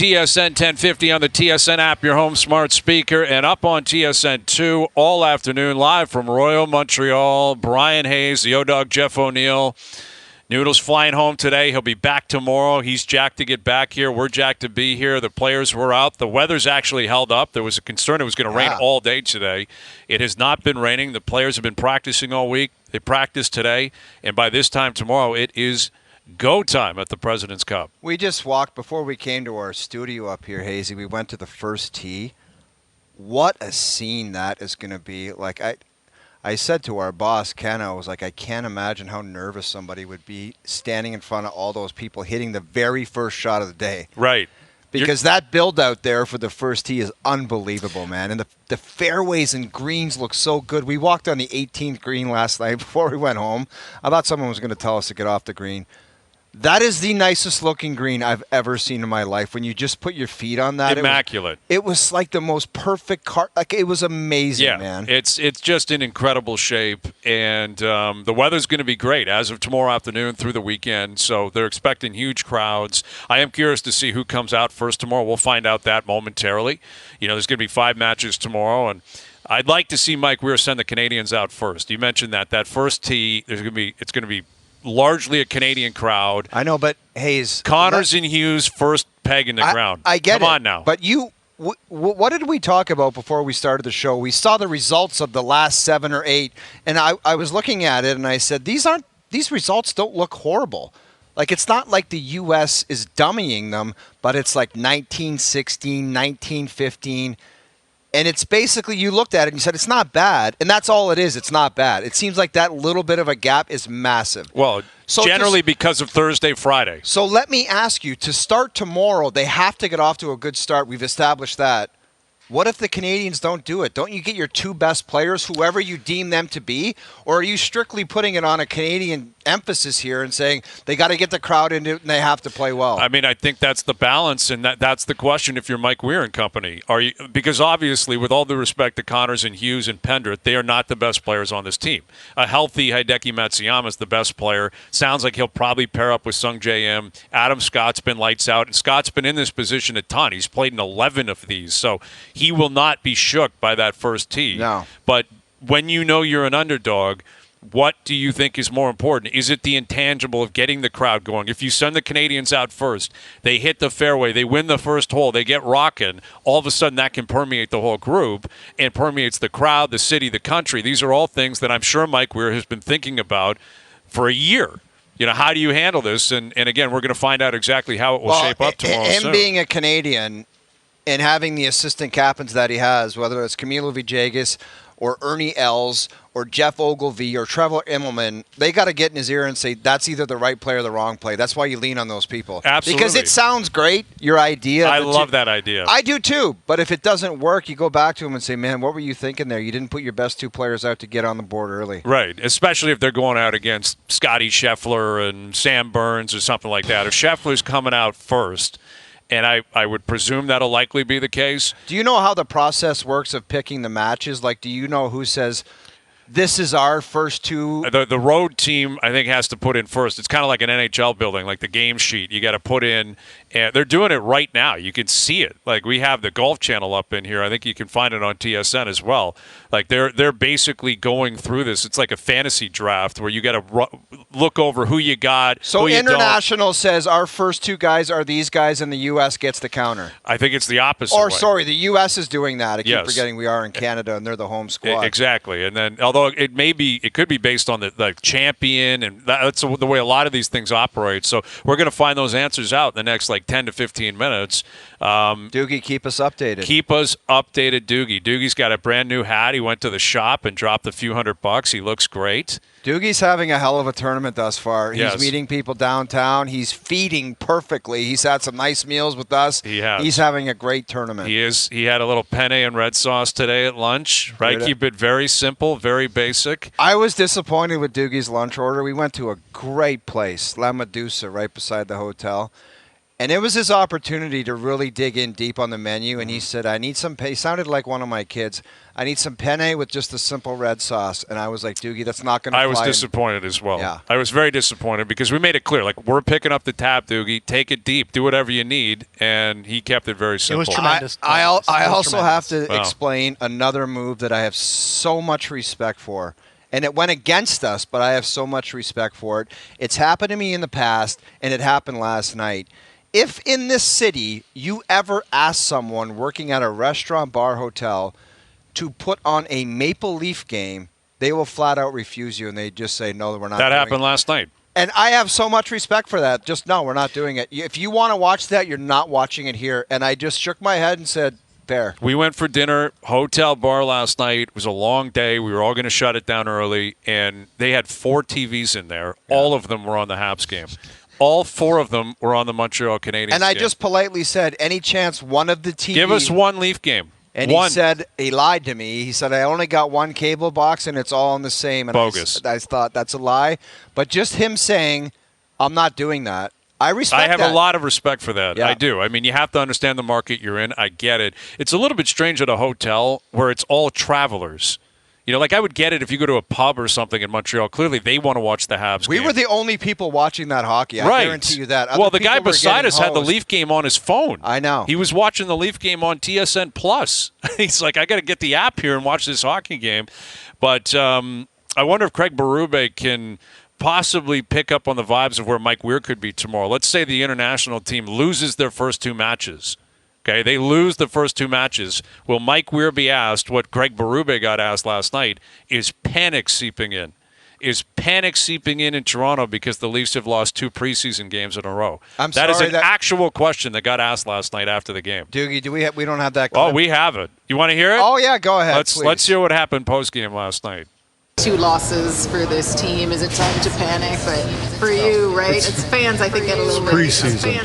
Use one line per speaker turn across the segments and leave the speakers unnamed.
TSN 1050 on the TSN app, your home smart speaker, and up on TSN 2 all afternoon, live from Royal Montreal. Brian Hayes, the O-Dog Jeff O'Neill. Noodle's flying home today. He'll be back tomorrow. He's jacked to get back here. We're jacked to be here. The players were out. The weather's actually held up. There was a concern it was going to rain all day today. It has not been raining. The players have been practicing all week. They practiced today, and by this time tomorrow, it is go time at the President's Cup.
We just walked before we came to our studio up here, Hazy. We went to the first tee. What a scene that is going to be. Like I said to our boss, Ken, I was like, I can't imagine how nervous somebody would be standing in front of all those people hitting the very first shot of the day.
Right.
Because that build out there for the first tee is unbelievable, man. And the fairways and greens look so good. We walked on the 18th green last night before we went home. I thought someone was going to tell us to get off the green. That is the nicest looking green I've ever seen in my life. When you just put your feet on that,
immaculate.
It was like the most perfect cart. Like it was amazing, man.
It's just in incredible shape, and the weather's going to be great as of tomorrow afternoon through the weekend. So they're expecting huge crowds. I am curious to see who comes out first tomorrow. We'll find out that momentarily. You know, there's going to be 5 matches tomorrow, and I'd like to see Mike Weir send the Canadiens out first. You mentioned that first tee. It's going to be largely a Canadian crowd.
I know, but Hayes,
Connors and Hughes first peg in the ground.
I get it.
Come on now.
But what did we talk about before we started the show? We saw the results of the last 7 or 8, and I was looking at it and I said these results don't look horrible. Like it's not like the U.S. is dummying them, but it's like 1916, 1915. And it's basically, you looked at it and you said, it's not bad. And that's all it is. It's not bad. It seems like that little bit of a gap is massive.
Well, generally because of Thursday, Friday.
So let me ask you, to start tomorrow, they have to get off to a good start. We've established that. What if the Canadiens don't do it? Don't you get your 2 best players, whoever you deem them to be? Or are you strictly putting it on a Canadian emphasis here and saying they got to get the crowd into it and they have to play well?
I mean, I think that's the balance, and that's the question if you're Mike Weir and company. Because obviously, with all due respect to Connors and Hughes and Pendrith, they are not the best players on this team. A healthy Hideki Matsuyama is the best player. Sounds like he'll probably pair up with Sung J.M. Adam Scott's been lights out, and Scott's been in this position a ton. He's played in 11 of these, so he will not be shook by that first tee.
No.
But when you know you're an underdog, what do you think is more important? Is it the intangible of getting the crowd going? If you send the Canadiens out first, they hit the fairway, they win the first hole, they get rocking, all of a sudden that can permeate the whole group and permeates the crowd, the city, the country. These are all things that I'm sure Mike Weir has been thinking about for a year. You know, how do you handle this? And again, we're going to find out exactly how it will shape up tomorrow.
Him being a Canadian and having the assistant captains that he has, whether it's Camilo Villegas or Ernie Els or Jeff Ogilvy or Trevor Immelman, they got to get in his ear and say, that's either the right play or the wrong play. That's why you lean on those people.
Absolutely.
Because it sounds great, your idea.
I love that idea.
I do too. But if it doesn't work, you go back to him and say, man, what were you thinking there? You didn't put your best 2 players out to get on the board early.
Right, especially if they're going out against Scotty Scheffler and Sam Burns or something like that. If Scheffler's coming out first, and I would presume that'll likely be the case.
Do you know how the process works of picking the matches? Like, do you know who says, this is our first 2?
The road team, I think, has to put in first. It's kind of like an NHL building, like the game sheet. You got to put in, and they're doing it right now. You can see it. Like, we have the Golf Channel up in here. I think you can find it on TSN as well. Like, they're basically going through this. It's like a fantasy draft where you got to look over who you got.
So International says our first 2 guys are these guys, and the U.S. gets the counter.
I think it's the opposite
Or,
way.
sorry, the U.S. is doing that. I keep
Yes.
forgetting we are in Canada, and they're the home squad.
Exactly. And then, although it could be based on the champion, and that's the way a lot of these things operate. So we're going to find those answers out in the next 10 to 15 minutes.
Doogie, keep us updated.
Keep us updated, Doogie. Doogie's got a brand new hat. He went to the shop and dropped a few $100. He looks great.
Doogie's having a hell of a tournament thus far.
Yes.
He's meeting people downtown. He's feeding perfectly. He's had some nice meals with us.
He has.
He's having a great tournament.
He is. He had a little penne and red sauce today at lunch. Right? Keep it very simple, very basic.
I was disappointed with Doogie's lunch order. We went to a great place, La Medusa, right beside the hotel. And it was his opportunity to really dig in deep on the menu. And he said, I need some pay. He sounded like one of my kids. I need some penne with just a simple red sauce. And I was like, Doogie, that's not going to fly.
I was disappointed as well.
Yeah.
I was very disappointed because we made it clear, like, we're picking up the tab, Doogie. Take it deep. Do whatever you need. And he kept it very simple.
It was tremendous.
I also have to explain another move that I have so much respect for. And it went against us, but I have so much respect for it. It's happened to me in the past, and it happened last night. If in this city you ever ask someone working at a restaurant, bar, hotel to put on a Maple Leaf game, they will flat out refuse you, and they just say, no, we're not doing it.
That happened last night.
And I have so much respect for that. Just, no, we're not doing it. If you want to watch that, you're not watching it here. And I just shook my head and said, fair.
We went for dinner, hotel bar last night. It was a long day. We were all going to shut it down early, and they had 4 TVs in there. Yeah. All of them were on the Habs game. All 4 of them were on the Montreal Canadiens
And I
game.
just politely said, any chance one of the TVs...
Give us one Leaf game.
And
one.
He said, he lied to me. He said, I only got one cable box, and it's all on the same. And
bogus.
I thought, that's a lie. But just him saying, I'm not doing that, I respect that.
I have a lot of respect for that.
Yeah.
I do. I mean, you have to understand the market you're in. I get it. It's a little bit strange at a hotel where it's all travelers. You know, like I would get it if you go to a pub or something in Montreal. Clearly, they want to watch the Habs game.
We were the only people watching that hockey. I guarantee you that.
Well, the guy beside us had the Leaf game on his phone.
I know.
He was watching the Leaf game on TSN Plus. He's like, I got to get the app here and watch this hockey game. But I wonder if Craig Berube can possibly pick up on the vibes of where Mike Weir could be tomorrow. Let's say the international team loses their first 2 matches. Okay, they lose the first 2 matches. Will Mike Weir be asked what Craig Berube got asked last night? Is panic seeping in? Is panic seeping in Toronto because the Leafs have lost 2 preseason games in a row? That is an actual question that got asked last night after the game.
Doogie, we don't have that clip?
Oh, we have it. You want to hear it?
Oh, yeah, go ahead,
Let's hear what happened post-game last night.
2 losses for this team. Is it time to panic? But for you, right? It's fans, I think, get a little bit.
Preseason.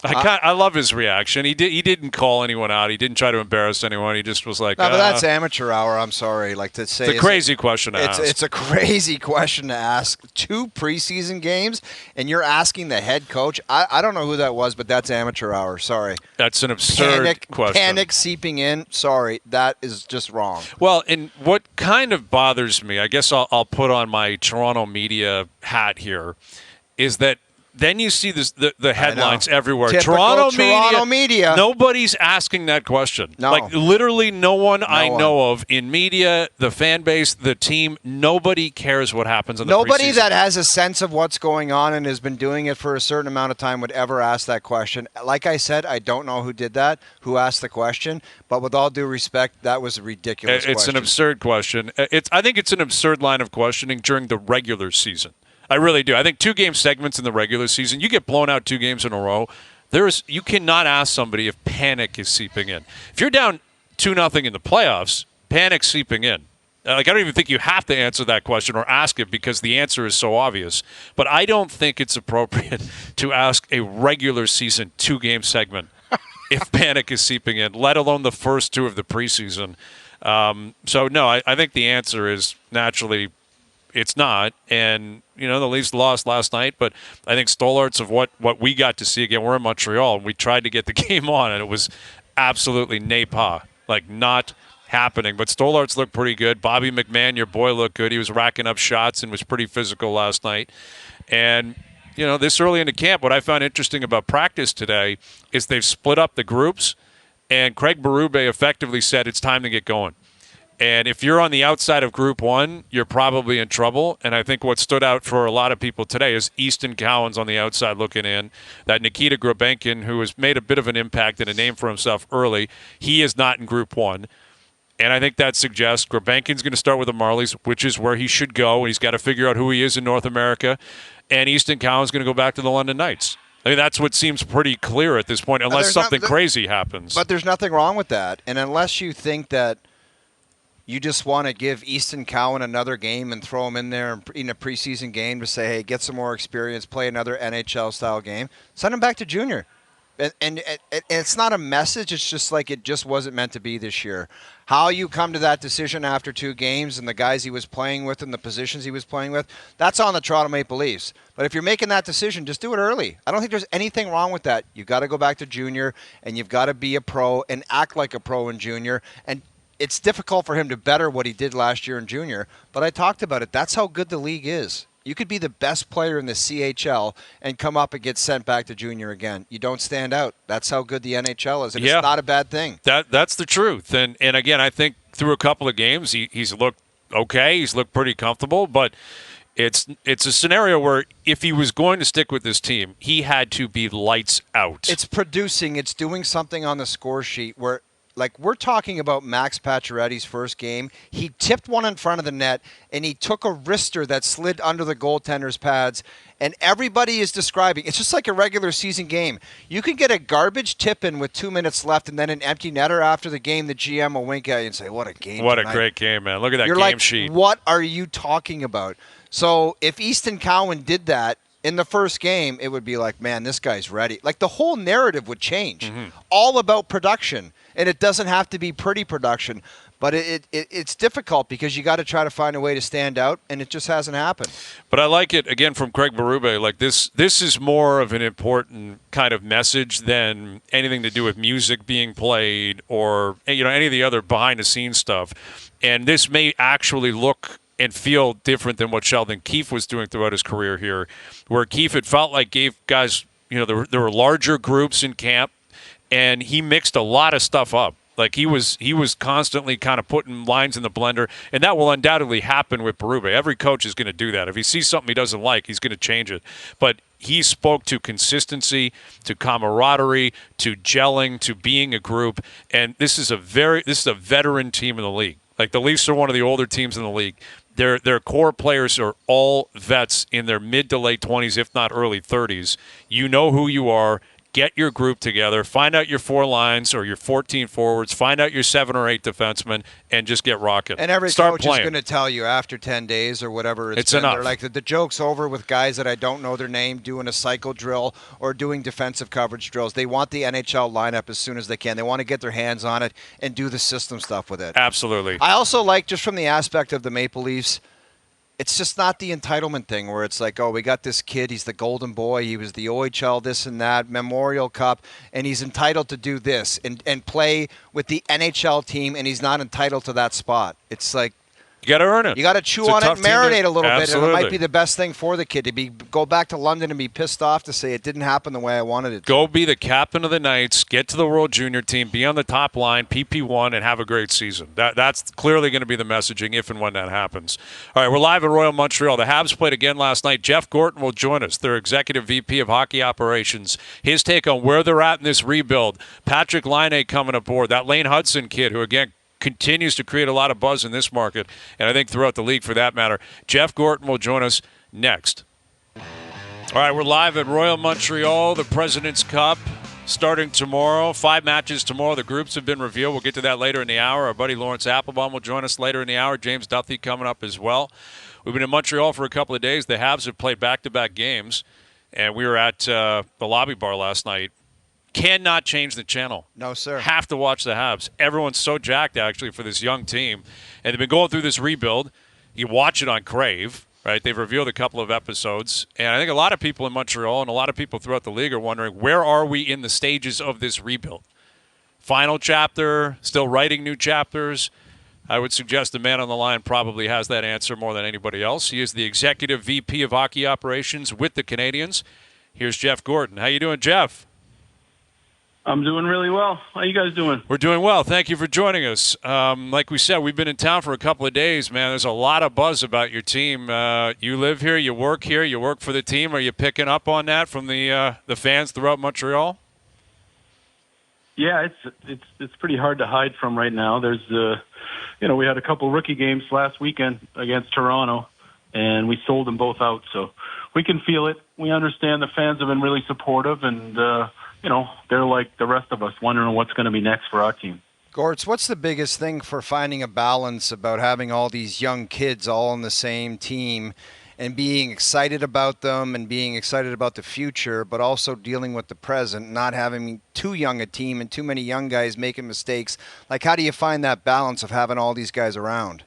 I love his reaction. He didn't call anyone out. He didn't try to embarrass anyone. He just was like,
no, but that's amateur hour. I'm sorry. Like to say,
it's a crazy question to ask.
It's a crazy question to ask. 2 preseason games, and you're asking the head coach. I don't know who that was, but that's amateur hour. Sorry.
That's an absurd question.
Panic seeping in. Sorry, that is just wrong.
Well, and what kind of bothers me, I guess I'll put on my Toronto media hat here, is that then you see the headlines everywhere.
Typical Toronto media.
Nobody's asking that question.
No.
Like literally no one I know of in media, the fan base, the team, nobody cares what happens in the
Nobody
preseason.
that has a sense of what's going on and has been doing it for a certain amount of time would ever ask that question. Like I said, I don't know who did that, who asked the question, but with all due respect, that was a ridiculous question.
It's an absurd question. I think it's an absurd line of questioning during the regular season. I really do. I think 2-game segments in the regular season, you get blown out 2 games in a row, you cannot ask somebody if panic is seeping in. If you're down 2-0 in the playoffs, panic's seeping in. I don't even think you have to answer that question or ask it because the answer is so obvious. But I don't think it's appropriate to ask a regular season 2-game segment if panic is seeping in, let alone the first 2 of the preseason. So, no, I think the answer is naturally it's not. And, the Leafs lost last night, but I think Stolarz of what we got to see again, we're in Montreal, and we tried to get the game on, and it was absolutely napah, like not happening. But Stolarz looked pretty good. Bobby McMahon, your boy, looked good. He was racking up shots and was pretty physical last night. And, this early into camp, what I found interesting about practice today is they've split up the groups, and Craig Berube effectively said it's time to get going. And if you're on the outside of Group 1, you're probably in trouble. And I think what stood out for a lot of people today is Easton Cowan's on the outside looking in. That Nikita Grabenkin, who has made a bit of an impact and a name for himself early, he is not in Group 1. And I think that suggests Grabenkin's going to start with the Marlies, which is where he should go. He's got to figure out who he is in North America. And Easton Cowan's going to go back to the London Knights. I mean, that's what seems pretty clear at this point, unless something crazy happens.
But there's nothing wrong with that. And unless you think that you just want to give Easton Cowan another game and throw him in there in a preseason game to say, hey, get some more experience, play another NHL-style game, send him back to junior. And it's not a message. It's just like it just wasn't meant to be this year. How you come to that decision after 2 games and the guys he was playing with and the positions he was playing with, that's on the Toronto Maple Leafs. But if you're making that decision, just do it early. I don't think there's anything wrong with that. You've got to go back to junior, and you've got to be a pro and act like a pro in junior. And it's difficult for him to better what he did last year in junior. But I talked about it. That's how good the league is. You could be the best player in the CHL and come up and get sent back to junior again. You don't stand out. That's how good the NHL is, and it's not a bad thing.
That's the truth. And again, I think through a couple of games, he's looked okay. He's looked pretty comfortable, but it's a scenario where if he was going to stick with this team, he had to be lights out.
It's producing. It's doing something on the score sheet where – like, we're talking about Max Pacioretty's first game. He tipped one in front of the net, and he took a wrister that slid under the goaltender's pads, and everybody is describing. It's just like a regular season game. You can get a garbage tip in with 2 minutes left and then an empty netter after the game. The GM will wink at you and say, what a game
What
tonight.
A great game, man. Look at that
You're
game
like,
sheet.
What are you talking about? So if Easton Cowan did that in the first game, it would be like, man, this guy's ready. Like, the whole narrative would change. All about production. And it doesn't have to be pretty production, but it's difficult because you got to try to find a way to stand out, and it just hasn't happened.
But I like it, again, from Craig Berube. Like, this is more of an important kind of message than anything to do with music being played or, any of the other behind-the-scenes stuff. And this may actually look and feel different than what Sheldon Keefe was doing throughout his career here, where Keefe, it felt like gave guys, there were larger groups in camp, and he mixed a lot of stuff up. Like, he was constantly kind of putting lines in the blender, and that will undoubtedly happen with Berube. Every coach is going to do that. If he sees something he doesn't like, he's going to change it. But he spoke to consistency, to camaraderie, to gelling, to being a group, and this is a veteran team in the league. Like, the Leafs are one of the older teams in the league. Their core players are all vets in their mid to late 20s, if not early 30s. You know who you are. Get your group together, find out your 4 lines or your 14 forwards, find out your 7 or 8 defensemen, and just get rocking.
And every
Start
coach
playing.
is going to tell you after 10 days or whatever it's been,
enough.
They're like, the joke's over with guys that I don't know their name doing a cycle drill or doing defensive coverage drills. They want the NHL lineup as soon as they can. They want to get their hands on it and do the system stuff with it.
Absolutely.
I also like, just from the aspect of the Maple Leafs, it's just not the entitlement thing where it's like, oh, we got this kid, he's the golden boy, he was the OHL, this and that, Memorial Cup, and he's entitled to do this and play with the NHL team, and he's not entitled to that spot. It's like,
you got to earn it.
You got to chew on it and marinate a little bit, and it might be the best thing for the kid to go back to London and be pissed off to say it didn't happen the way I wanted it to.
Go be the captain of the Knights, get to the World Junior team, be on the top line, PP1, and have a great season. That's clearly going to be the messaging if and when that happens. All right, we're live at Royal Montreal. The Habs played again last night. Jeff Gorton will join us, their Executive VP of Hockey Operations. His take on where they're at in this rebuild. Patrick Laine coming aboard. That Lane Hudson kid who, again, continues to create a lot of buzz in this market, and I think throughout the league for that matter. Jeff Gorton will join us next. All right, we're live at Royal Montreal, the President's Cup, starting tomorrow. 5 matches tomorrow. The groups have been revealed. We'll get to that later in the hour. Our buddy Laurence Applebaum will join us later in the hour. James Duthie coming up as well. We've been in Montreal for a couple of days. The Habs have played back-to-back games, and we were at the lobby bar last night. Cannot change the channel.
No, sir.
Have to watch the Habs. Everyone's so jacked, actually, for this young team. And they've been going through this rebuild. You watch it on Crave, right? They've revealed a couple of episodes. And I think a lot of people in Montreal and a lot of people throughout the league are wondering, where are we in the stages of this rebuild? Final chapter, still writing new chapters? I would suggest the man on the line probably has that answer more than anybody else. He is the Executive VP of Hockey Operations with the Canadiens. Here's Jeff Gorton. How you doing, Jeff?
I'm doing really well. How you guys doing?
We're doing well. Thank you for joining us. Like we said, we've been in town for a couple of days, man. There's a lot of buzz about your team. You live here, you work here, you work for the team. Are you picking up on that from the fans throughout Montreal?
Yeah, it's pretty hard to hide from right now. There's we had a couple rookie games last weekend against Toronto, and we sold them both out. So we can feel it. We understand the fans have been really supportive, and they're like the rest of us, wondering what's going to be next for our team.
Gortz, what's the biggest thing for finding a balance about having all these young kids all on the same team and being excited about them and being excited about the future, but also dealing with the present, not having too young a team and too many young guys making mistakes. Like, how do you find that balance of having all these guys around?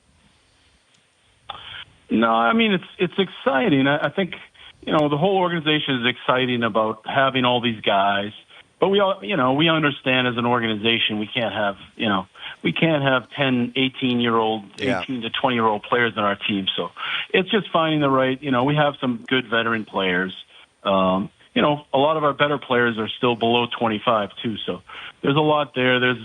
No, I mean, it's exciting. I think, the whole organization is exciting about having all these guys. But we understand as an organization we can't have 10, 18-year-old, 18 to 20-year-old players on our team. So it's just finding the right, we have some good veteran players. A lot of our better players are still below 25 too. So there's a lot there. There's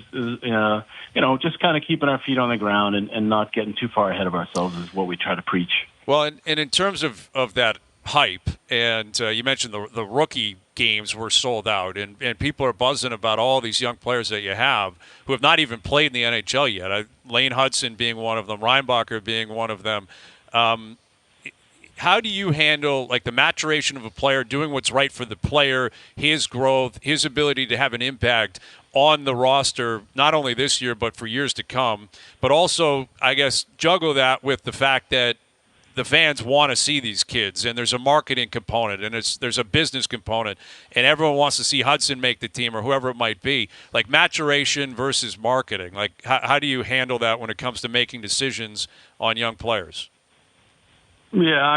just kind of keeping our feet on the ground and not getting too far ahead of ourselves is what we try to preach.
Well, and in terms of that hype, and you mentioned the rookie games were sold out, and people are buzzing about all these young players that you have who have not even played in the NHL yet. Lane Hudson being one of them, Reinbacher being one of them. How do you handle the maturation of a player, doing what's right for the player, his growth, his ability to have an impact on the roster, not only this year but for years to come, but also, I guess, juggle that with the fact that the fans want to see these kids, and there's a marketing component, and there's a business component, and everyone wants to see Hudson make the team or whoever it might be. Like, maturation versus marketing. How do you handle that when it comes to making decisions on young players?
Yeah,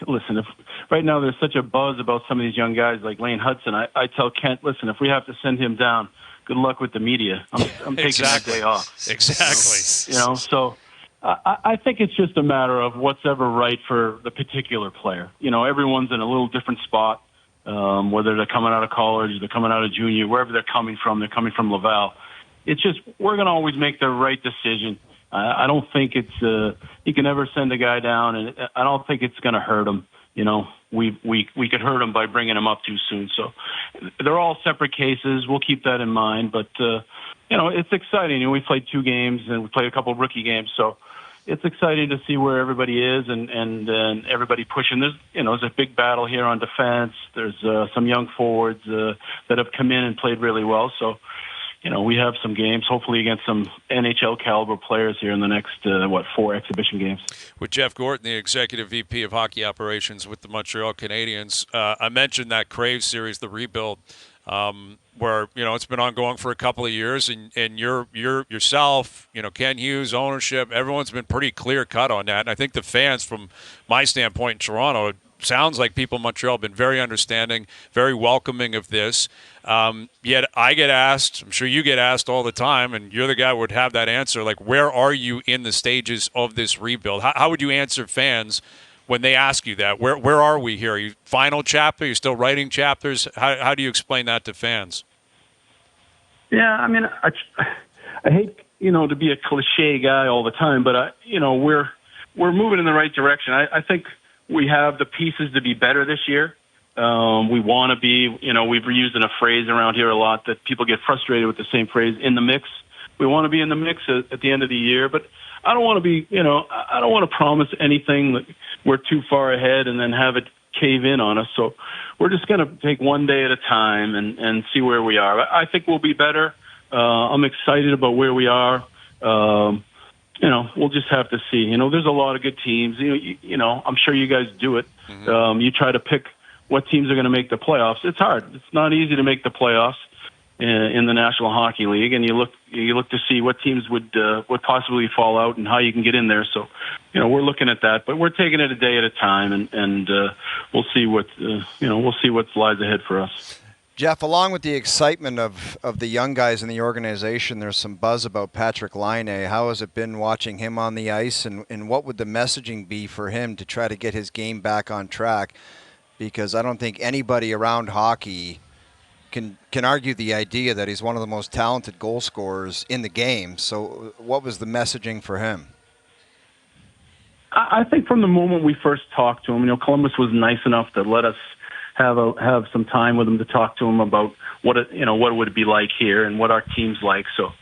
listen, if right now there's such a buzz about some of these young guys like Lane Hudson, I tell Kent, listen, if we have to send him down, good luck with the media. I'm taking that day off.
Exactly.
So I think it's just a matter of what's ever right for the particular player. Everyone's in a little different spot, whether they're coming out of college, they're coming out of junior, wherever they're coming from Laval. It's just, we're going to always make the right decision. I don't think it's, you can never send a guy down, and I don't think it's going to hurt him. We could hurt him by bringing him up too soon. So they're all separate cases. We'll keep that in mind, but, it's exciting. We played 2 games and we played a couple of rookie games. So it's exciting to see where everybody is and everybody pushing. There's a big battle here on defense. There's some young forwards that have come in and played really well. So, we have some games, hopefully against some NHL caliber players here in the next, 4 exhibition games.
With Jeff Gorton, the Executive VP of Hockey Operations with the Montreal Canadiens, I mentioned that Crave series, the rebuild, where, it's been ongoing for a couple of years, and you're yourself, Ken Hughes, ownership, everyone's been pretty clear cut on that. And I think the fans, from my standpoint in Toronto, it sounds like people in Montreal have been very understanding, very welcoming of this. Yet I get asked, I'm sure you get asked all the time, and you're the guy who would have that answer, where are you in the stages of this rebuild? How would you answer fans when they ask you that? Where are we here? Are you final chapter? Are you still writing chapters? How do you explain that to fans?
Yeah, I hate, to be a cliche guy all the time, but, we're moving in the right direction. I think we have the pieces to be better this year. We want to be, we've using a phrase around here a lot that people get frustrated with the same phrase, in the mix. We want to be in the mix at the end of the year, but I don't want to be, I don't want to promise anything that we're too far ahead and then have it cave in on us. So we're just going to take one day at a time and see where we are. I think we'll be better. I'm excited about where we are. We'll just have to see. There's a lot of good teams. I'm sure you guys do it. Mm-hmm. You try to pick what teams are going to make the playoffs. It's hard. It's not easy to make the playoffs in the National Hockey League, and you look to see what teams would possibly fall out and how you can get in there. So, we're looking at that, but we're taking it a day at a time, and we'll see what lies ahead for us.
Jeff, along with the excitement of the young guys in the organization, there's some buzz about Patrick Laine. How has it been watching him on the ice, and what would the messaging be for him to try to get his game back on track? Because I don't think anybody around hockey can argue the idea that he's one of the most talented goal scorers in the game. So what was the messaging for him?
I think from the moment we first talked to him, Columbus was nice enough to let us have some time with him to talk to him about what it would be like here and what our team's like. So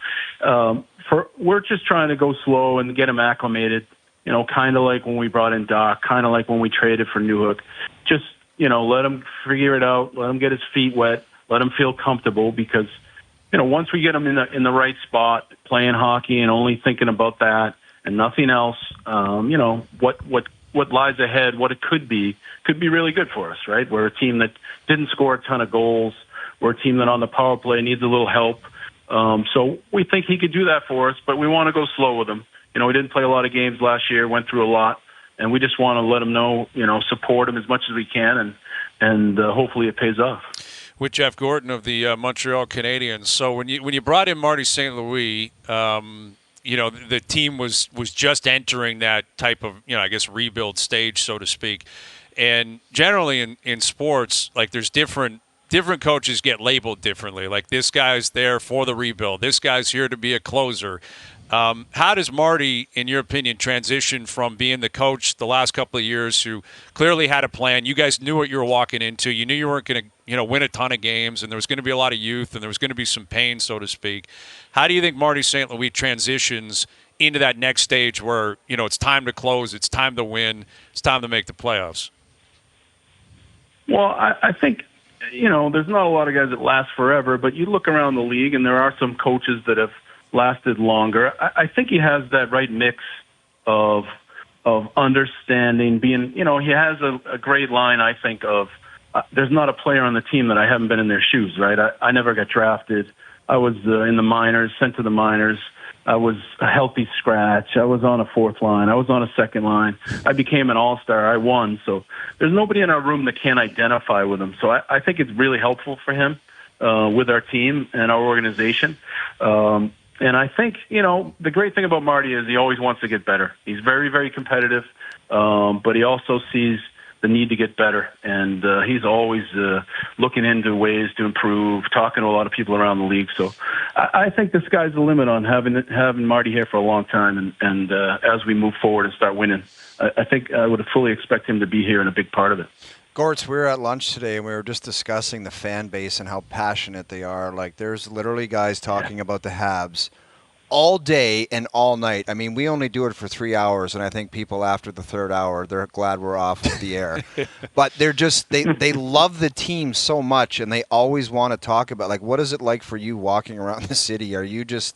we're just trying to go slow and get him acclimated, kind of like when we brought in Doc, kind of like when we traded for Newhook. Just, let him figure it out, let him get his feet wet, let him feel comfortable, because, once we get him in the right spot, playing hockey and only thinking about that and nothing else, what what lies ahead, what it could be really good for us, right? We're a team that didn't score a ton of goals. We're a team that on the power play needs a little help. So we think he could do that for us, but we want to go slow with him. We didn't play a lot of games last year, went through a lot, and we just want to let him know, support him as much as we can, and hopefully it pays off.
With Jeff Gorton of the Montreal Canadiens. So when you brought in Marty St. Louis, the team was just entering that type of, I guess, rebuild stage, so to speak. And generally in sports, like there's different coaches get labeled differently. Like this guy's there for the rebuild. This guy's here to be a closer. How does Marty, in your opinion, transition from being the coach the last couple of years who clearly had a plan? You guys knew what you were walking into. You knew you weren't going to win a ton of games, and there was going to be a lot of youth, and there was going to be some pain, so to speak. How do you think Marty St. Louis transitions into that next stage where, it's time to close, it's time to win, it's time to make the playoffs?
Well, I think, there's not a lot of guys that last forever, but you look around the league, and there are some coaches that have lasted longer. I think he has that right mix of understanding, being, he has a great line, I think, of there's not a player on the team that I haven't been in their shoes, right? I never got drafted. I was in the minors, sent to the minors. I was a healthy scratch. I was on a fourth line. I was on a second line. I became an all-star. I won. So there's nobody in our room that can't identify with him. So I think it's really helpful for him with our team and our organization. And I think, the great thing about Marty is he always wants to get better. He's very, very competitive, but he also sees the need to get better. And he's always looking into ways to improve, talking to a lot of people around the league. So I think the sky's the limit on having Marty here for a long time. And as we move forward and start winning, I think I would fully expect him to be here and a big part of it.
Gortz, we were at lunch today, and we were just discussing the fan base and how passionate they are. Like, there's literally guys talking about the Habs all day and all night. I mean, we only do it for 3 hours, and I think people after the third hour, they're glad we're off of the air. But they're just, they love the team so much, and they always want to talk about, like, what is it like for you walking around the city? Are you just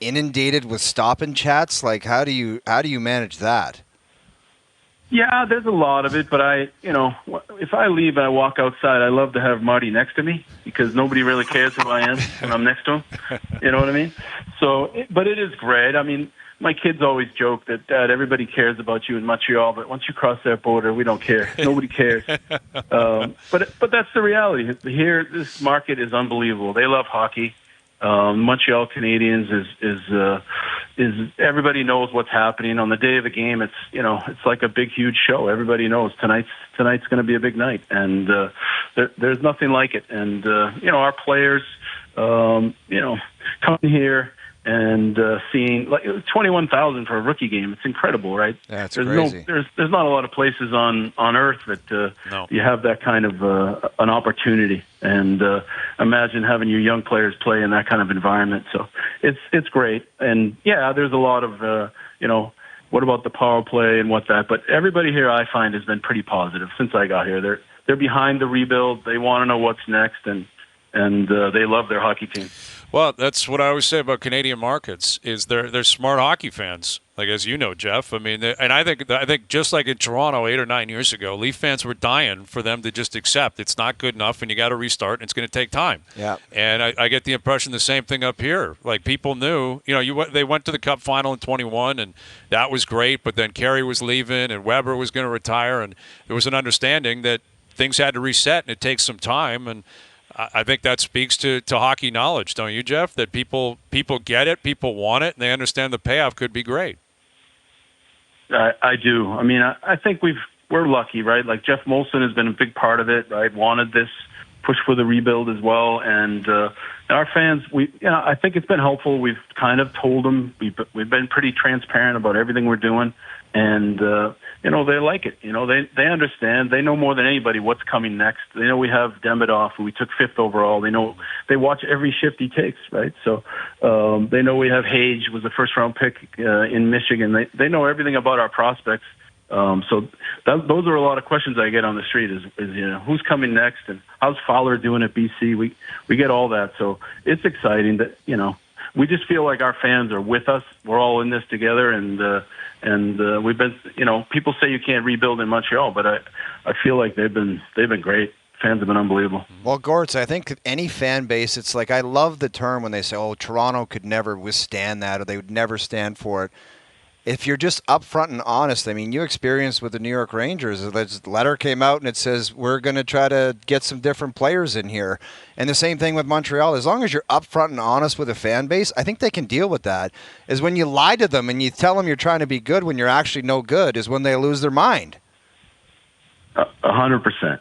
inundated with stop and chats? Like, how do you manage that?
Yeah, there's a lot of it, but if I leave and I walk outside, I love to have Marty next to me because nobody really cares who I am when I'm next to him. You know what I mean? So, but it is great. I mean, my kids always joke that, Dad, everybody cares about you in Montreal, but once you cross that border, we don't care. Nobody cares. But that's the reality. Here, this market is unbelievable. They love hockey. Montreal Canadiens is everybody knows what's happening on the day of the game. It's like a big, huge show. Everybody knows tonight's going to be a big night, and there's nothing like it. And our players, coming here and seeing like 21,000 for a rookie game. It's incredible, right?
That's crazy.
There's not a lot of places on earth that you have that kind of an opportunity. And imagine having your young players play in that kind of environment. So it's great. And yeah, there's a lot of what about the power play and what that. But everybody here, I find, has been pretty positive since I got here. They're behind the rebuild. They want to know what's next, and they love their hockey team.
Well, that's what I always say about Canadian markets is they're smart hockey fans, like as you know, Jeff. I mean, and I think just like in Toronto 8 or 9 years ago, Leaf fans were dying for them to just accept it's not good enough and you got to restart and it's going to take time.
Yeah.
And I get the impression the same thing up here. Like people knew, they went to the Cup final in 21 and that was great, but then Carey was leaving and Weber was going to retire, and there was an understanding that things had to reset and it takes some time. And I think that speaks to hockey knowledge, don't you, Jeff? That people get it, people want it, and they understand the payoff could be great.
I do. I mean, I think we're lucky, right? Like Jeff Molson has been a big part of it, right? Wanted this push for the rebuild as well, and our fans, I think it's been helpful. We've kind of told them we've been pretty transparent about everything we're doing, and they like it. They understand. They know more than anybody what's coming next. They know we have Demidov, who we took 5th overall. They watch every shift he takes, right? So they know we have Hage, was the first-round pick in Michigan. They know everything about our prospects. So those are a lot of questions I get on the street is who's coming next and how's Fowler doing at BC? We get all that. So it's exciting that, we just feel like our fans are with us. We're all in this together, and And we've been, people say you can't rebuild in Montreal, but I feel like they've been great. Fans have been unbelievable.
Well, Gortz, I think any fan base, it's like I love the term when they say, "Oh, Toronto could never withstand that," or they would never stand for it. If you're just upfront and honest, I mean, you experienced with the New York Rangers. The letter came out and it says, we're going to try to get some different players in here. And the same thing with Montreal. As long as you're upfront and honest with a fan base, I think they can deal with that. Is when you lie to them and you tell them you're trying to be good when you're actually no good is when they lose their mind.
100%.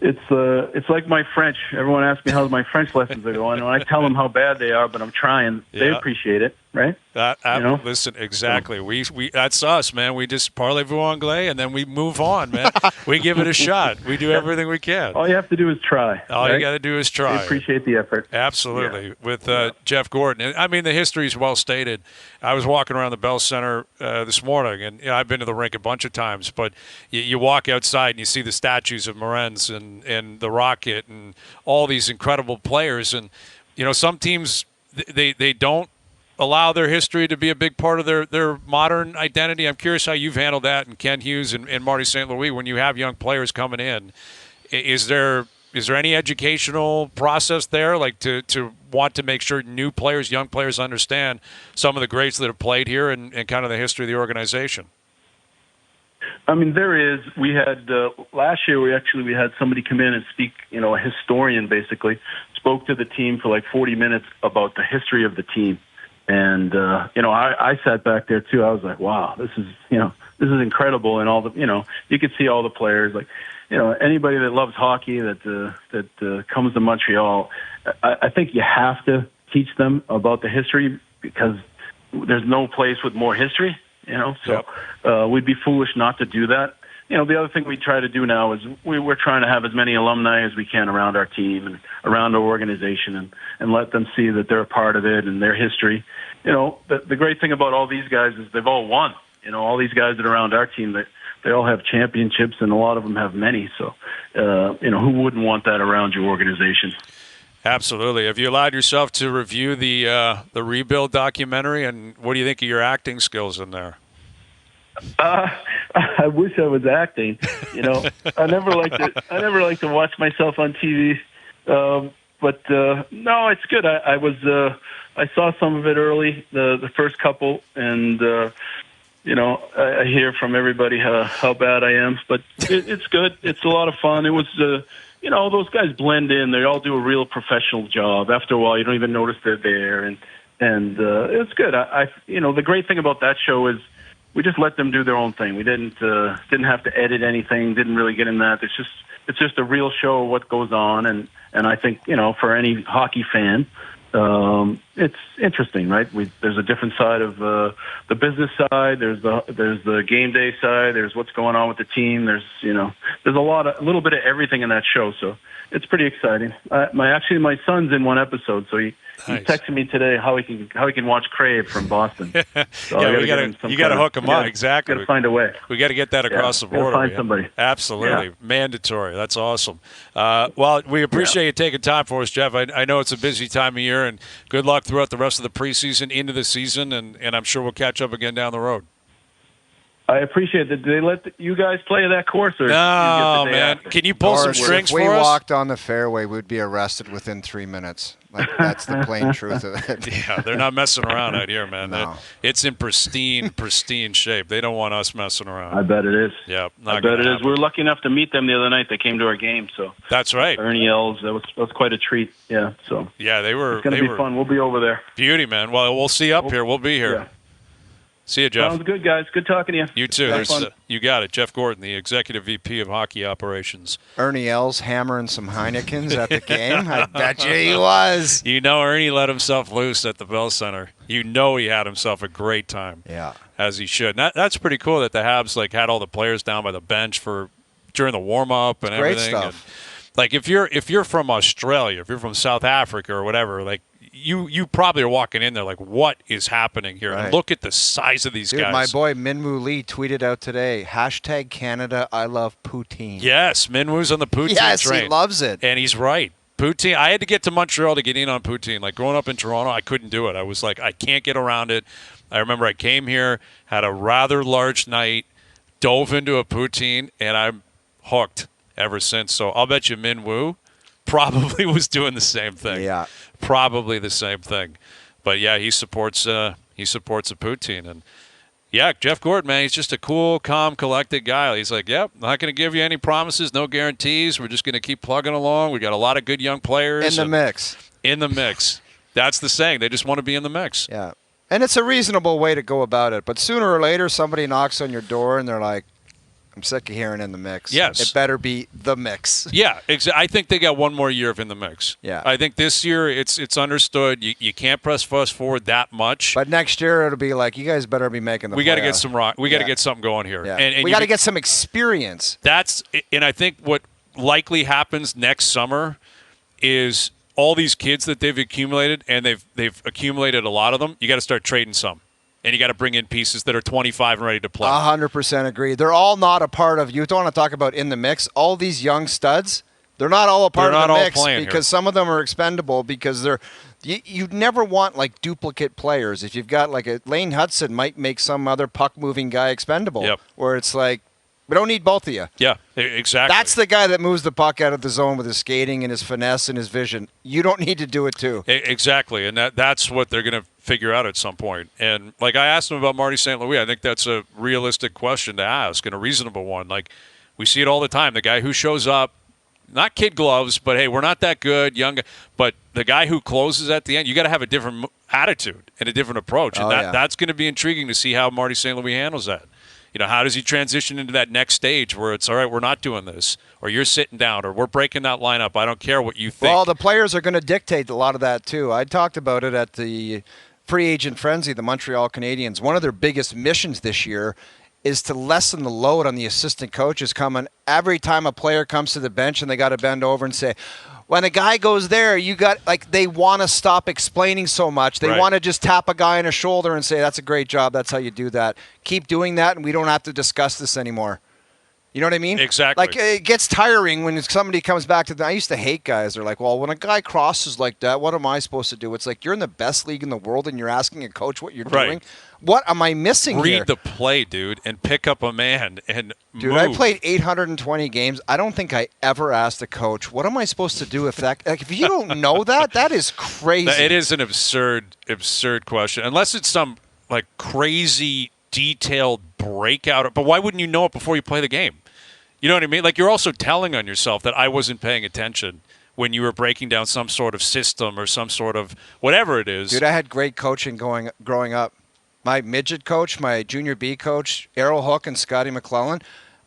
It's like my French. Everyone asks me how my French lessons are going. And when I tell them how bad they are, but I'm trying, they appreciate it, right?
Listen, exactly. We that's us, man. We just parlez-vous anglais, and then we move on, man. We give it a shot. We do everything we can.
All you have to do is try.
All you got to do is try.
They appreciate the effort.
Absolutely. Yeah. With Jeff Gorton. And, I mean, the history is well stated. I was walking around the Bell Center this morning, and I've been to the rink a bunch of times, but you walk outside and you see the statues of Morenz and the Rocket and all these incredible players. And, some teams, they don't allow their history to be a big part of their modern identity. I'm curious how you've handled that, and Ken Hughes and Marty St. Louis, when you have young players coming in. Is there any educational process there, like to want to make sure young players understand some of the greats that have played here and kind of the history of the organization?
I mean, there is. We had last year. We had somebody come in and speak. A historian basically spoke to the team for like 40 minutes about the history of the team. And, I sat back there too. I was like, wow, this is incredible. And all the, you could see all the players, like, anybody that loves hockey that comes to Montreal, I think you have to teach them about the history because there's no place with more history, so we'd be foolish not to do that. The other thing we try to do now is we're trying to have as many alumni as we can around our team and around our organization and let them see that they're a part of it and their history. The great thing about all these guys is they've all won. All these guys that are around our team, they all have championships and a lot of them have many. So, who wouldn't want that around your organization?
Absolutely. Have you allowed yourself to review the Rebuild documentary, and what do you think of your acting skills in there?
I wish I was acting. I never like to watch myself on TV. But no, it's good. I saw some of it early, the first couple, and I hear from everybody how bad I am. But it's good. It's a lot of fun. It was those guys blend in. They all do a real professional job. After a while, you don't even notice they're there, and it's good. The great thing about that show is we just let them do their own thing. We didn't have to edit anything. Didn't really get in that. It's just a real show of what goes on, and I think for any hockey fan, it's interesting, right? There's a different side of the business side. There's the game day side. There's what's going on with the team. There's a little bit of everything in that show. So it's pretty exciting. My son's in one episode, so he texted me today how he can watch Crave from Boston. So
you got to hook him up. Exactly.
Got to find a way.
We got to get that across the border.
Find somebody.
Absolutely, mandatory. That's awesome. Well, we appreciate you taking time for us, Jeff. I know it's a busy time of year, and good luck throughout the rest of the preseason into the season, and I'm sure we'll catch up again down the road.
I appreciate that. Did they let you guys play that course? Or
no, man. After? Can you pull some strings for us?
If we walked on the fairway, we'd be arrested within 3 minutes. That's the plain truth of it.
Yeah, they're not messing around out here, man.
No.
It's in pristine shape. They don't want us messing around.
I bet it is.
Yeah,
I bet it is. We were lucky enough to meet them the other night. They came to our game, so
that's right.
Ernie Els. That was quite a treat. Yeah. So
yeah, they were.
It's going to be fun. We'll be over there.
Beauty, man. Well, we'll see you up here. We'll be here.
Yeah.
See you, Jeff.
Sounds good, guys. Good talking to you.
You too. You got it. Jeff Gorton, the Executive VP of Hockey Operations.
Ernie Els hammering some Heinekens at the game. I bet you he was.
Ernie let himself loose at the Bell Center. He had himself a great time.
Yeah.
As he should. That's pretty cool that the Habs had all the players down by the bench during the warm-up and everything.
Great stuff.
And, if you're from Australia, if you're from South Africa or whatever, you probably are walking in there what is happening here?
Right.
And look at the size of these guys.
My boy Minwoo Lee tweeted out today, #Canada, I love poutine.
Yes, Minwoo's on the poutine train.
Yes, he loves it.
And he's right. Poutine. I had to get to Montreal to get in on poutine. Growing up in Toronto, I couldn't do it. I was I can't get around it. I remember I came here, had a rather large night, dove into a poutine, and I'm hooked ever since. So I'll bet you Min Woo probably was doing the same thing.
Yeah.
Probably the same thing. But, yeah, he supports a poutine. And, yeah, Jeff Gorton, man, he's just a cool, calm, collected guy. He's like, yep, not going to give you any promises, no guarantees. We're just going to keep plugging along. We got a lot of good young players.
In the mix.
In the mix. That's the saying. They just want to be in the mix.
Yeah. And it's a reasonable way to go about it. But sooner or later, somebody knocks on your door and they're like, I'm sick of hearing in the mix.
Yes.
It better be the mix.
Yeah, I think they got one more year of in the mix.
Yeah.
I think this year it's understood. You can't press fast forward that much.
But next year it'll be like, you guys better be making the
We got to get
playoffs.
some rock. We got to get something going here.
Yeah.
And
we got to get some experience.
And I think what likely happens next summer is all these kids that they've accumulated, and they've accumulated a lot of them. You got to start trading some. And you got to bring in pieces that are 25 and ready to play.
100% agree. They're all not a part of, you don't want to talk about in the mix, all these young studs, they're not all a part of the mix because some of them are expendable because you never want like duplicate players. If you've got like Lane Hudson might make some other puck-moving guy expendable where it's like, we don't need both of you.
Yeah, exactly.
That's the guy that moves the puck out of the zone with his skating and his finesse and his vision. You don't need to do it too.
Exactly, and that's what they're going to figure out at some point. And like I asked him about Marty St. Louis, I think that's a realistic question to ask and a reasonable one. Like we see it all the time. The guy who shows up, not kid gloves, but hey, we're not that good, young. But the guy who closes at the end, you got to have a different attitude and a different approach, and that's going to be intriguing to see how Marty St. Louis handles that. You know, how does he transition into that next stage where it's, all right, we're not doing this, or you're sitting down, or we're breaking that lineup. I don't care what you think.
Well, the players are going to dictate a lot of that, too. I talked about it at the free agent frenzy, the Montreal Canadiens. One of their biggest missions this year is to lessen the load on the assistant coaches coming every time a player comes to the bench and they got to bend over and say, when a guy goes there, you got like they want to stop explaining so much. They want to just tap a guy on the shoulder and say, that's a great job. That's how you do that. Keep doing that, and we don't have to discuss this anymore. You know what I mean?
Exactly.
Like, it gets tiring when somebody comes back to I used to hate guys. They're like, well, when a guy crosses like that, what am I supposed to do? It's like, you're in the best league in the world, and you're asking a coach what you're doing. What am I missing here?
Read the play, dude, and pick up a man and
Dude,
move.
I played 820 games. I don't think I ever asked a coach, what am I supposed to do if that... Like, if you don't know that is crazy.
It is an absurd question. Unless it's some, like, crazy, detailed breakout. But why wouldn't you know it before you play the game? You know what I mean? Like, you're also telling on yourself that I wasn't paying attention when you were breaking down some sort of system or some sort of whatever it is.
Dude, I had great coaching growing up. My midget coach, my junior B coach, Errol Hook and Scotty McClellan,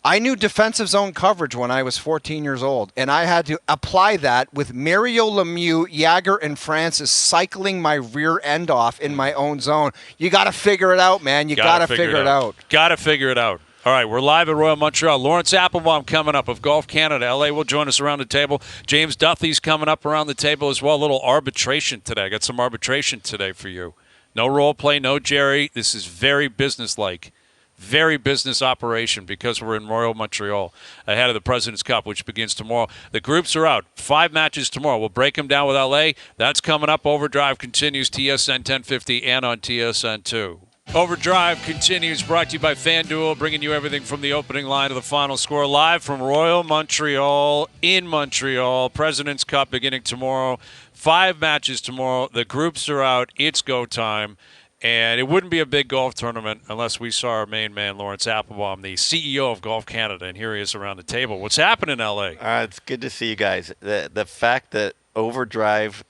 I knew defensive zone coverage when I was 14 years old, and I had to apply that with Mario Lemieux, Jagger, and Francis cycling my rear end off in my own zone. You got to figure it out, man. You got to figure it out.
Got to figure it out. All right, we're live at Royal Montreal. Laurence Applebaum coming up of Golf Canada. LA will join us around the table. James Duthie's coming up around the table as well. A little arbitration today. I got some arbitration today for you. No role play, no Jerry. This is very business-like, very business operation because we're in Royal Montreal ahead of the President's Cup, which begins tomorrow. The groups are out. 5 matches tomorrow. We'll break them down with LA. That's coming up. Overdrive continues, TSN 1050 and on TSN 2. Overdrive continues, brought to you by FanDuel, bringing you everything from the opening line to the final score, live from Royal Montreal, in Montreal. President's Cup beginning tomorrow. 5 matches tomorrow. The groups are out. It's go time. And it wouldn't be a big golf tournament unless we saw our main man, Laurence Applebaum, the CEO of Golf Canada. And here he is around the table. What's happening in L.A.?
It's good to see you guys. The fact that Overdrive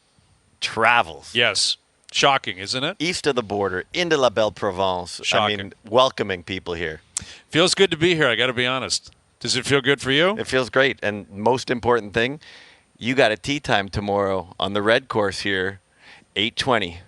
travels.
Yes. Shocking, isn't it?
East of the border, into La Belle Provence.
Shocking.
I mean, welcoming people here.
Feels good to be here, I got to be honest. Does it feel good for you?
It feels great. And most important thing, you got a tee time tomorrow on the red course here, 8:20.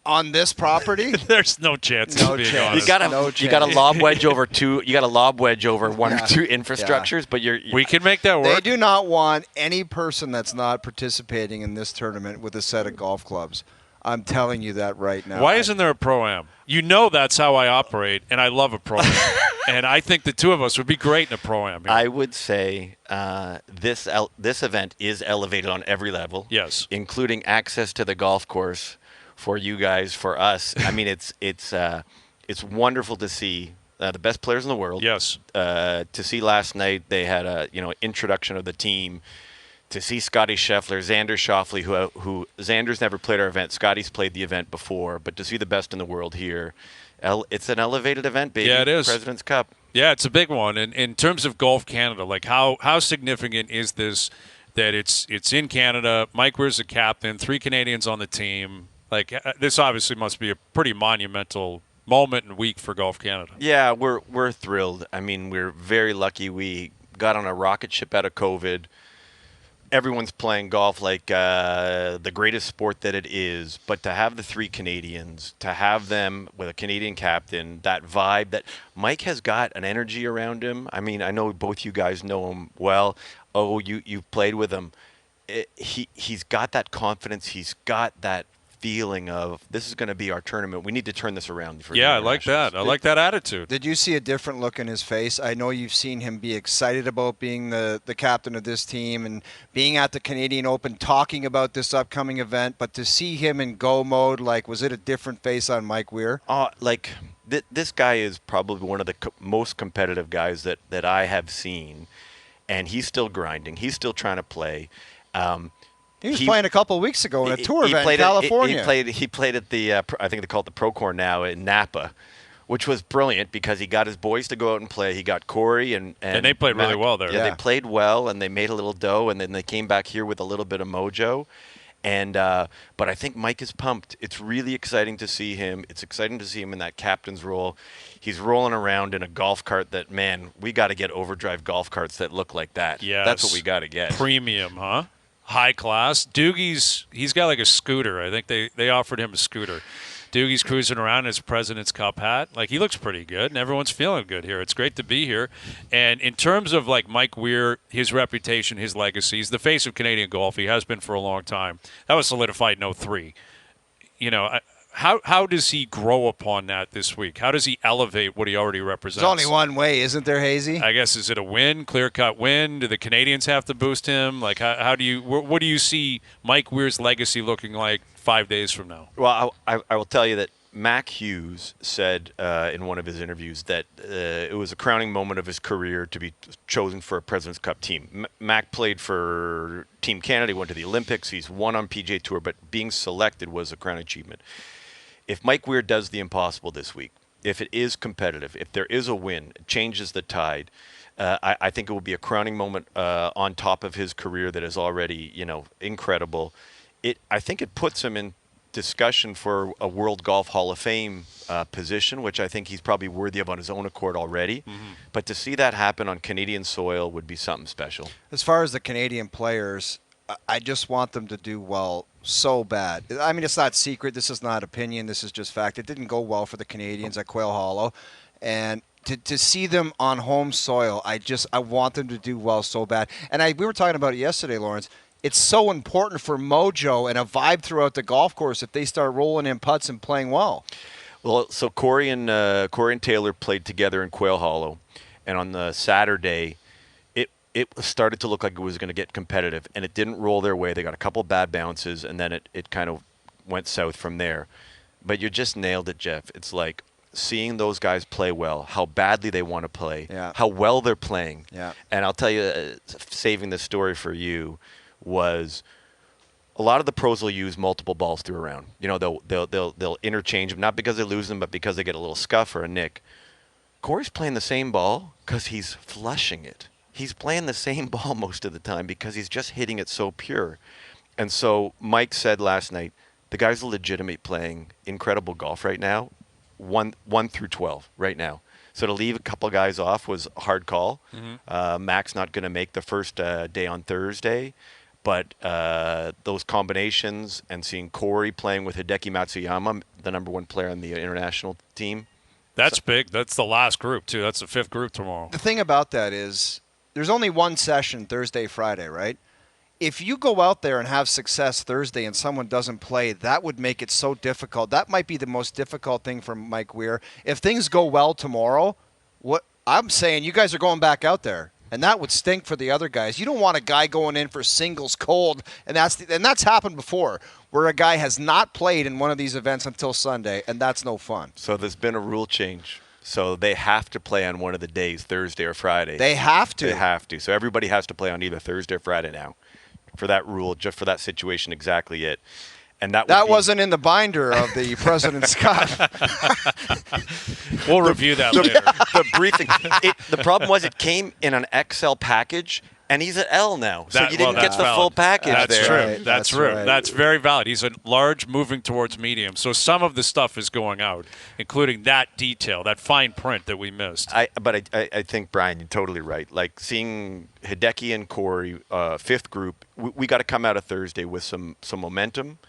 On this property?
There's no chance.
No
of being
chance.
honest.
You got a lob wedge over two. You got a lob wedge over one or two infrastructures, but
we can make that work.
They do not want any person that's not participating in this tournament with a set of golf clubs. I'm telling you that right now.
Why isn't there a Pro-Am? You know that's how I operate, and I love a Pro-Am. And I think the two of us would be great in a Pro-Am here.
I would say this event is elevated on every level.
Yes.
Including access to the golf course, for you guys, for us. I mean, it's wonderful to see the best players in the world.
Yes.
To see last night they had a introduction of the team. To see Scotty Scheffler, Xander Schauffele, who Xander's never played our event. Scotty's played the event before, but to see the best in the world here, it's an elevated event, baby.
Yeah, it is.
President's Cup.
Yeah, it's a big one. And in terms of Golf Canada, like how significant is this that it's in Canada? Mike Weir's the captain, 3 Canadians on the team. Like this obviously must be a pretty monumental moment and week for Golf Canada.
Yeah, we're thrilled. I mean, we're very lucky. We got on a rocket ship out of COVID. Everyone's playing golf like the greatest sport that it is, but to have the 3 Canadians, to have them with a Canadian captain, that vibe that Mike has got an energy around him. I mean, I know both you guys know him well. Oh, you've played with him. He's got that confidence. He's got that feeling of this is going to be our tournament. We need to turn this around. For
I like that. I like that attitude.
Did you see a different look in his face? I know you've seen him be excited about being the captain of this team and being at the Canadian Open, talking about this upcoming event, but to see him in go mode, like, was it a different face on Mike Weir?
This guy is probably one of the most competitive guys that I have seen, and he's still grinding. He's still trying to play.
He was playing a couple of weeks ago in a tour event in California.
He played at the, I think they call it the Procore now in Napa, which was brilliant because he got his boys to go out and play. He got Corey and
they played really well there.
Yeah, they played well, and they made a little dough, and then they came back here with a little bit of mojo. And but I think Mike is pumped. It's really exciting to see him. It's exciting to see him in that captain's role. He's rolling around in a golf cart that, man, we got to get OverDrive golf carts that look like that.
Yes.
That's what we got to get.
Premium, huh? High class. He's got like a scooter. I think they offered him a scooter. Doogie's cruising around in his President's Cup hat. Like, he looks pretty good, and everyone's feeling good here. It's great to be here. And in terms of, like, Mike Weir, his reputation, his legacy, he's the face of Canadian golf. He has been for a long time. That was solidified in 03. How does he grow upon that this week? How does he elevate what he already represents?
There's only one way, isn't there, Hazy?
I guess, is it a win, clear-cut win? Do the Canadians have to boost him? Like, what do you see Mike Weir's legacy looking like 5 days from now?
Well, I will tell you that Mac Hughes said in one of his interviews that it was a crowning moment of his career to be chosen for a President's Cup team. Mac played for Team Canada. He went to the Olympics. He's won on PGA Tour, but being selected was a crowning achievement. If Mike Weir does the impossible this week, if it is competitive, if there is a win, it changes the tide, I think it will be a crowning moment on top of his career that is already, incredible. I think it puts him in discussion for a World Golf Hall of Fame position, which I think he's probably worthy of on his own accord already. Mm-hmm. But to see that happen on Canadian soil would be something special.
As far as the Canadian players, I just want them to do well so bad. I mean, it's not secret. This is not opinion. This is just fact. It didn't go well for the Canadians at Quail Hollow. And to see them on home soil, I want them to do well so bad. And we were talking about it yesterday, Laurence. It's so important for mojo and a vibe throughout the golf course if they start rolling in putts and playing well.
Well, so Corey and Taylor played together in Quail Hollow. And on the Saturday, it started to look like it was going to get competitive, and it didn't roll their way. They got a couple bad bounces, and then it kind of went south from there. But you just nailed it, Jeff. It's like seeing those guys play well, how badly they want to play, how well they're playing.
Yeah.
And I'll tell you, saving this story for you was a lot of the pros will use multiple balls through a round. They'll interchange them, not because they lose them, but because they get a little scuff or a nick. Corey's playing the same ball because he's flushing it. He's playing the same ball most of the time because he's just hitting it so pure. And so Mike said last night, the guy's legitimately playing incredible golf right now, 1 through 12 right now. So to leave a couple guys off was a hard call. Mm-hmm. Mac's not going to make the first day on Thursday. But those combinations and seeing Corey playing with Hideki Matsuyama, the number 1 player on the international team.
That's big. That's the last group, too. That's the 5th group tomorrow.
The thing about that is, there's only one session Thursday, Friday, right? If you go out there and have success Thursday and someone doesn't play, that would make it so difficult. That might be the most difficult thing for Mike Weir. If things go well tomorrow, what I'm saying, you guys are going back out there. And that would stink for the other guys. You don't want a guy going in for singles cold, and that's happened before, where a guy has not played in one of these events until Sunday, and that's no fun.
So there's been a rule change. So they have to play on one of the days, Thursday or Friday.
They have to.
They have to. So everybody has to play on either Thursday or Friday now. For that rule, just for that situation, exactly it. And that
wasn't in the binder of the President Scott.
We'll review that later.
The briefing. The problem was it came in an XL package, and he's an L now. So you didn't get the full package
That's
there.
true.
Right,
That's true.
right.
That's very valid. He's a large moving towards medium. So some of the stuff is going out, including that detail, that fine print that we missed.
But I think, Brian, you're totally right. Like seeing Hideki and Corey, fifth group, we got to come out of Thursday with some momentum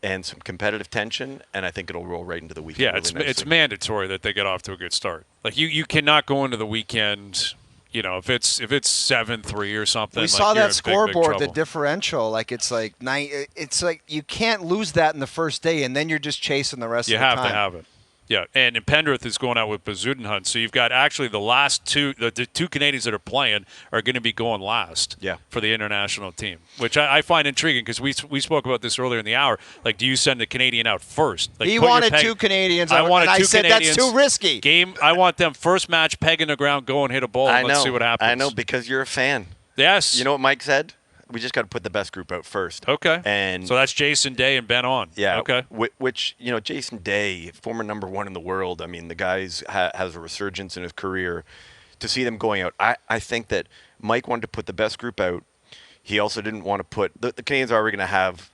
and some competitive tension, and I think it'll roll right into the weekend.
Yeah, it's mandatory that they get off to a good start. Like you cannot go into the weekend, if it's 7-3 or something.
We
like
saw
you're
that
in big
scoreboard, the
trouble.
differential. It's like you can't lose that in the first day, and then you're just chasing the rest
You
of the
have
time.
to have it. Yeah, and Pendrith is going out with Bazudenhunt. So you've got actually the last two, the two Canadians that are playing are going to be going last for the international team, which I find intriguing because we spoke about this earlier in the hour. Like, do you send a Canadian out first? Like,
He wanted two Canadians. I said
Canadians.
That's too risky.
I want them first match, peg in the ground, go and hit a ball, and let's see what happens.
I know, because you're a fan.
Yes.
You know what Mike said? We just got to put the best group out first.
Okay.
And
so that's Jason Day and Ben On.
Yeah.
Okay.
Which, Jason Day, former number one in the world. I mean, the guy's has a resurgence in his career. To see them going out, I think that Mike wanted to put the best group out. He also didn't want to put the Canadiens are already going to have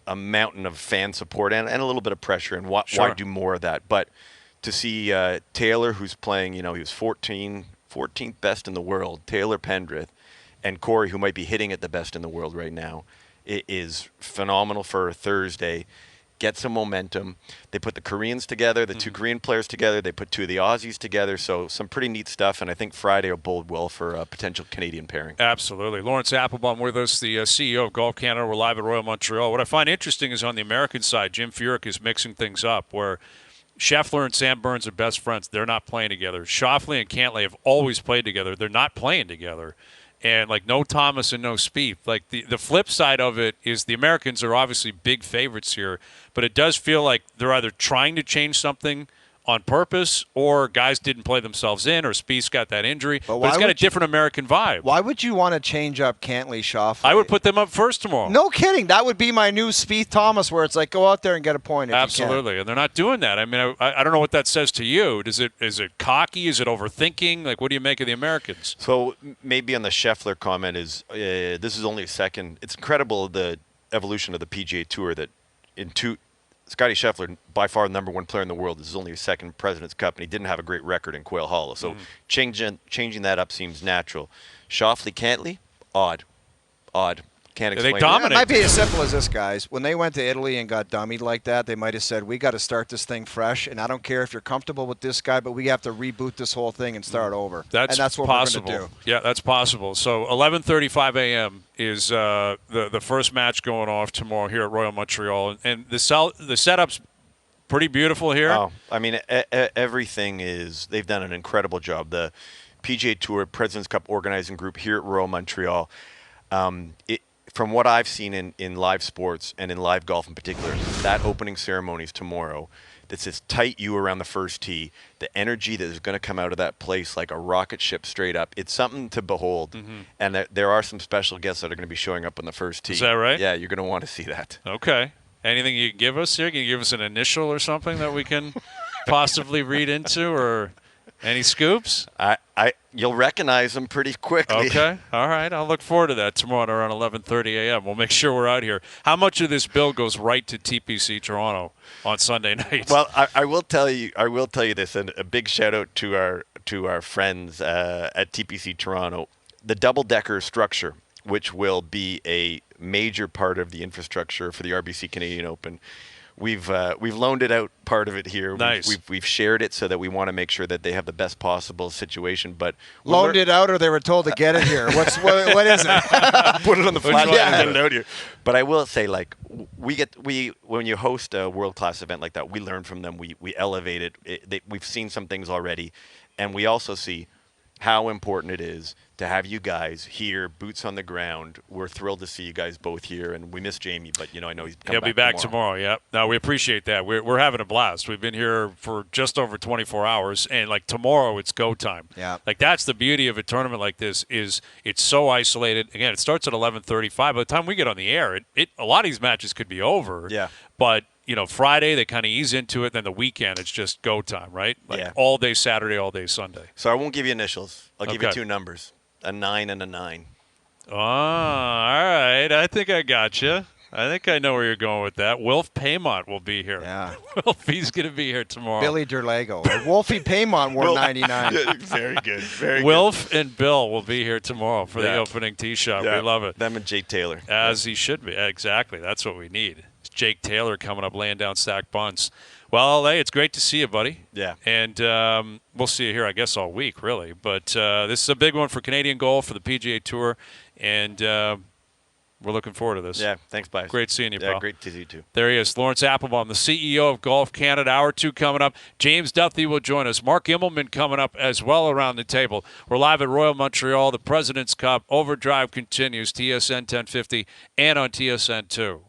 a mountain of fan support and a little bit of pressure. And why do more of that? But to see Taylor, who's playing, he was 14th best in the world, Taylor Pendrith, and Corey, who might be hitting it the best in the world right now, it is phenomenal for Thursday. Get some momentum. They put the Koreans together, the two Korean players together. They put two of the Aussies together. So some pretty neat stuff, and I think Friday will bode well for a potential Canadian pairing.
Absolutely. Laurence Applebaum with us, the CEO of Golf Canada. We're live at Royal Montreal. What I find interesting is on the American side, Jim Furyk is mixing things up where Scheffler and Sam Burns are best friends. They're not playing together. Schauffele and Cantlay have always played together. They're not playing together. And, no Thomas and no Spieth. The flip side of it is the Americans are obviously big favorites here, but it does feel like they're either trying to change something on purpose or guys didn't play themselves in or Spieth's got that injury. But it's got a different American vibe.
Why would you want to change up Cantlay, Schauffele?
I would put them up first tomorrow.
No kidding. That would be my new Spieth Thomas, where it's like, go out there and get a point if
Absolutely.
you can.
And they're not doing that. I mean, I don't know what that says to you. Is it cocky? Is it overthinking? What do you make of the Americans?
So maybe on the Scheffler comment is this is only a second. It's incredible the evolution of the PGA Tour that Scotty Scheffler, by far the number one player in the world, this is only his second President's Cup, and he didn't have a great record in Quail Hollow. So changing that up seems natural. Schauffele, Cantlay, odd. Can't explain
They
it.
dominate.
It might be as simple as this, guys. When they went to Italy and got dummied like that, they might have said, we got to start this thing fresh, and I don't care if you're comfortable with this guy, but we have to reboot this whole thing and start over.
That's
what
possible.
we're going to do.
Yeah, that's possible. So 11:35 a.m. is the first match going off tomorrow here at Royal Montreal. And the setup's pretty beautiful here.
Oh, I mean, everything is – they've done an incredible job. The PGA Tour President's Cup organizing group here at Royal Montreal, from what I've seen in live sports and in live golf in particular, that opening ceremony is tomorrow. That's this tight U around the first tee. The energy that is going to come out of that place like a rocket ship straight up. It's something to behold. And there are some special guests that are going to be showing up on the first tee.
Is that right?
Yeah, you're going to want to see that.
Okay. Anything you can give us here? Can you give us an initial or something that we can possibly read into, or any scoops?
You'll recognize them pretty quickly.
Okay. All right. I'll look forward to that tomorrow around 11:30 a.m. We'll make sure we're out here. How much of this bill goes right to TPC Toronto on Sunday night?
Well, I will tell you this, and a big shout out to our friends at TPC Toronto. The double-decker structure, which will be a major part of the infrastructure for the RBC Canadian Open. We've loaned it out, part of it here.
Nice.
We've shared it so that we want to make sure that they have the best possible situation. But
Loaned it out, or they were told to get it here? What is it?
put it on the flat
one?
and get it out here. But I will say, when you host a world-class event like that, we learn from them. We elevate it. We've seen some things already, and we also see how important it is to have you guys here, boots on the ground. We're thrilled to see you guys both here, and we miss Jamie, but I know
he'll be back tomorrow. Yeah, no, we appreciate that. We're having a blast. We've been here for just over 24 hours, and like tomorrow, it's go time.
Yeah,
like that's the beauty of a tournament like this is it's so isolated. Again, it starts at 11:35. By the time we get on the air, a lot of these matches could be over.
Yeah,
but. Friday, they kind of ease into it. Then the weekend, it's just go time, right? All day Saturday, all day Sunday.
So I won't give you initials. I'll give you 2 numbers, a 9 and a 9.
Oh, all right. I think I got you. I think I know where you're going with that. Wilf Paymont will be here.
Yeah.
Wilf, he's going to be here tomorrow.
Billy Derlago. Wolfie Paymont wore 99.
Very good. Very
Wilf and Bill will be here tomorrow for the opening tee shot.
Yeah.
We love it.
Them and Jake Taylor.
As he should be. Exactly. That's what we need. Jake Taylor coming up, laying down stacked bunts. Well, LA, it's great to see you, buddy.
Yeah.
And we'll see you here, I guess, all week, really. But this is a big one for Canadian golf, for the PGA Tour, and we're looking forward to this.
Yeah, thanks, guys.
Great seeing you, pal.
Yeah, great to see you, too.
There he is, Laurence Applebaum, the CEO of Golf Canada. Hour 2 coming up. James Duthie will join us. Mark Immelman coming up as well around the table. We're live at Royal Montreal, the President's Cup. OverDrive continues, TSN 1050 and on TSN 2.